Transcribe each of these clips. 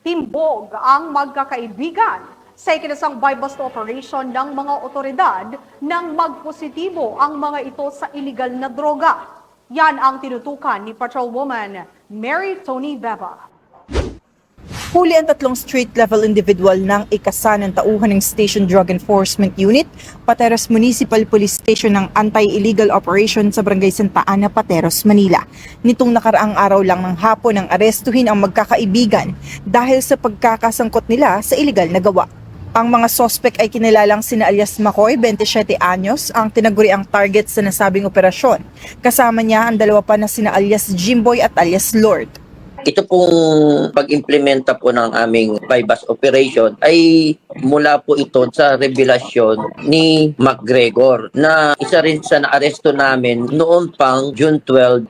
Timbog ang magkakaibigan sa ikinasang buy-bust operation ng mga otoridad nang magpositibo ang mga ito sa iligal na droga. Yan ang tinutukan ni Patrolwoman Mary Tony Beba. Huli ang tatlong street-level individual ng ikasa ng tauhan ng Station Drug Enforcement Unit, Pateros Municipal Police Station ng Anti-Illegal Operation sa Barangay Santa Ana, Pateros, Manila. Nitong nakaraang araw lang ng hapon ang arestuhin ang magkakaibigan dahil sa pagkakasangkot nila sa illegal na gawa. Ang mga sospek ay kinilalang sina alias Makoy, 27 anyos, ang tinaguriang target sa nasabing operasyon. Kasama niya ang dalawa pa na sina alias Jimboy at alias Lord. Ito pong pag-implementa po ng aming buy-bust operation ay mula po ito sa revelasyon ni McGregor na isa rin sa naaresto namin noon pang June 12,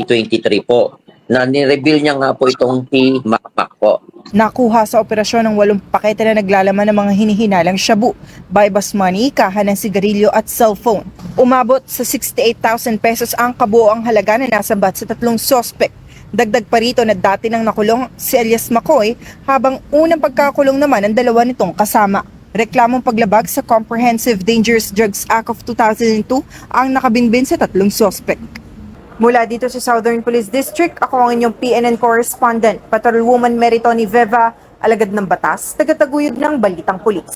2023 po. Na ni-reveal niya nga po itong si Macmac po. Nakuha sa operasyon ng 8 pakete na naglalaman ng mga hinihinalang shabu, buy-bust money, kaha ng sigarilyo at cellphone. Umabot sa 68,000 pesos ang kabuoang halaga na nasabat sa tatlong sospek. Dagdag pa rito na dati nang nakulong si alias Makoy habang unang pagkakulong naman ang dalawa nitong kasama. Reklamong paglabag sa Comprehensive Dangerous Drugs Act of 2002 ang nakabinbin sa tatlong sospek. Mula dito sa Southern Police District, ako ang inyong PNN correspondent, Patrolwoman Mary Tony Beba, alagad ng batas, tagataguyod ng Balitang Pulis.